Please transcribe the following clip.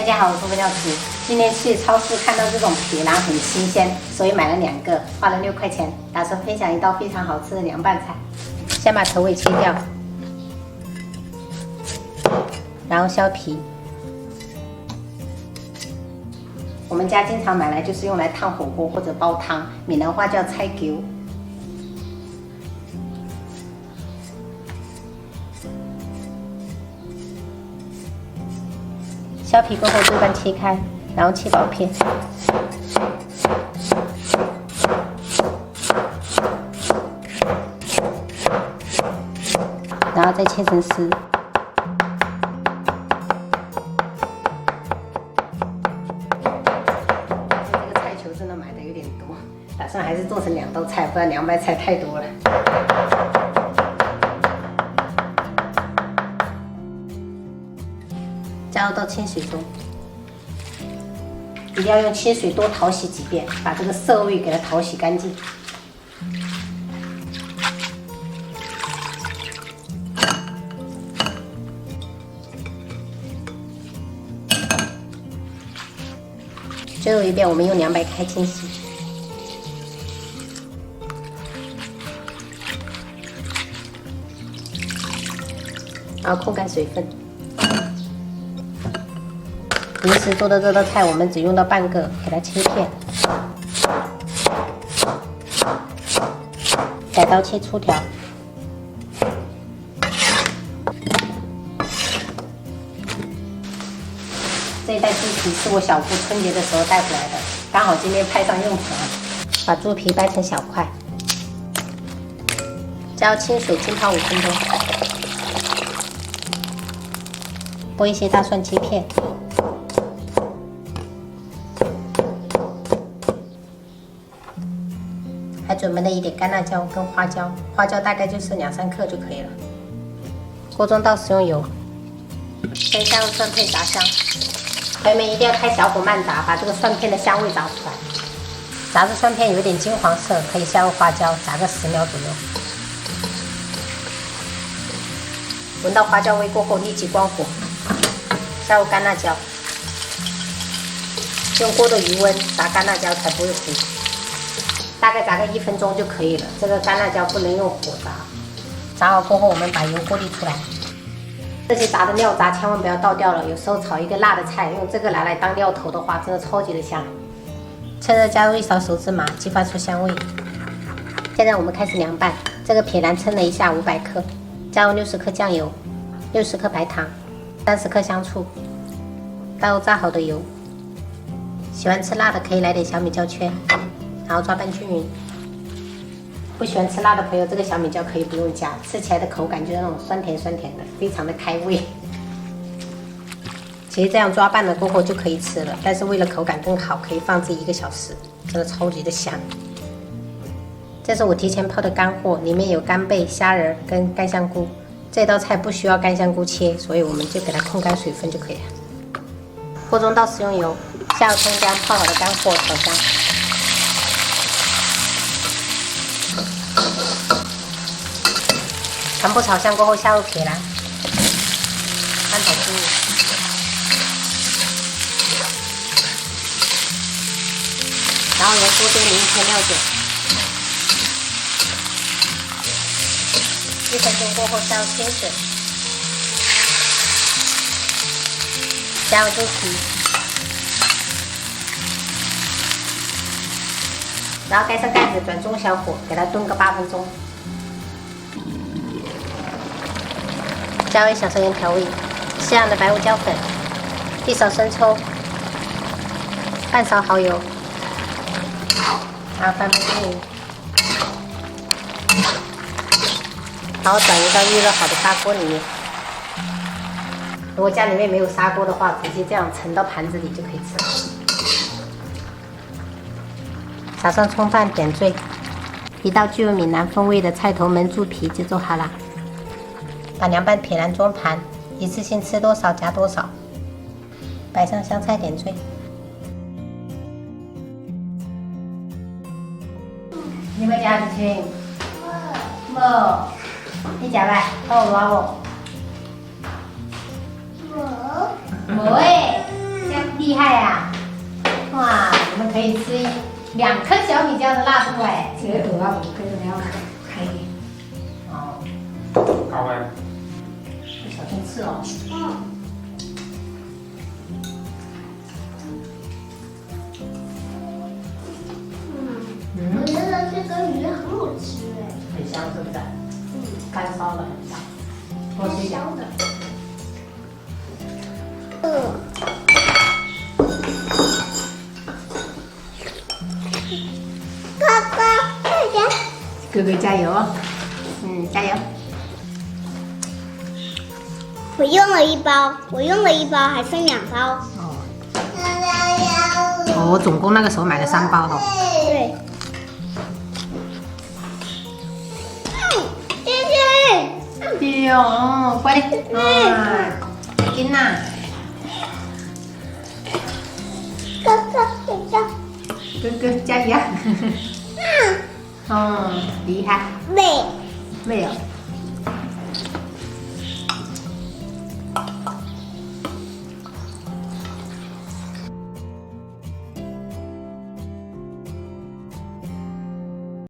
家好，我是魏教师。今天去超市看到这种皮囊很新鲜，所以买了2个，花了6块钱，打算分享一道非常好吃的凉拌菜。先把头尾切掉，然后削皮。我们家经常买来就是用来烫火锅或者煲汤，闽南话叫菜球。削皮过后对半切开，然后切薄片，然后再切成丝。这个菜球真的买的有点多，打算还是做成2道菜，不然凉拌菜太多了。加入到清水中，一定要用清水多淘洗几遍，把这个涩味给它淘洗干净。最后一遍我们用凉白开清洗，然后控干水分。平时做的这道菜，我们只用到半个，给它切片，改刀切粗条。这一袋猪皮是我小姑春节的时候带回来的，刚好今天派上用场。把猪皮掰成小块，加入清水浸泡5分钟，剥一些大蒜切片。还准备了一点干辣椒跟花椒，花椒大概就是2、3克就可以了。锅中倒食用油，先下入蒜片炸香，朋友们一定要开小火慢炸，把这个蒜片的香味炸出来。炸至蒜片有点金黄色，可以下入花椒，炸个10秒左右。闻到花椒味过后，立即关火，下入干辣椒，用锅的余温炸干辣椒才不会糊。大概炸个1分钟就可以了。这个干辣椒不能用火炸。炸好过后，我们把油过滤出来。这些炸的料渣千万不要倒掉了。有时候炒一个辣的菜，用这个拿来当料头的话，真的超级的香。趁热加入1勺手指麻，激发出香味。现在我们开始凉拌。这个撇篮称了一下500克，加入60克酱油，60克白糖，30克香醋，倒入炸好的油。喜欢吃辣的可以来点小米椒圈。然后抓拌均匀。不喜欢吃辣的朋友，这个小米椒可以不用加，吃起来的口感就是那种酸甜酸甜的，非常的开胃。其实这样抓拌了过后就可以吃了，但是为了口感更好，可以放置1个小时，真的超级的香。这是我提前泡的干货，里面有干贝、虾仁跟干香菇。这道菜不需要干香菇切，所以我们就给它控干水分就可以了。锅中倒食用油，下入葱姜泡好的干货炒香。全部炒香过后，下入撇篮，翻炒均匀，然后由锅边淋一些料酒。1分钟过后，下入清水，加入猪皮，然后盖上盖子，转中小火，给它炖个8分钟。加入1小勺盐调味，适量的白胡椒粉，1勺生抽，半勺蚝油，然后翻拌均匀，然后转移到预热好的砂锅里面。如果家里面没有砂锅的话，直接这样盛到盘子里就可以吃了。撒上葱瓣点缀，一道具有闽南风味的菜头焖猪皮就做好了。把凉拌撇篮装盘，一次性吃多少加多少，摆上香菜点缀。你们家子群？没。你吃吧，好不好？没。没诶，想厉害呀！哇，我们可以吃2颗小米椒的蜡烛哎，这个鹅啊，跟着要开一点。哦，好呗。小心吃哦。我觉得这个鱼很好吃哎，很香，是不是？干烧的很香。多吃一点。的。哥哥，快点！哥哥加油哦！加油！我用了一包，还剩2包。哦，总共那个时候买了3包哈。对。姐姐。对哦，乖的。紧呐。哥哥，哥哥加油！厉害。妹。没有。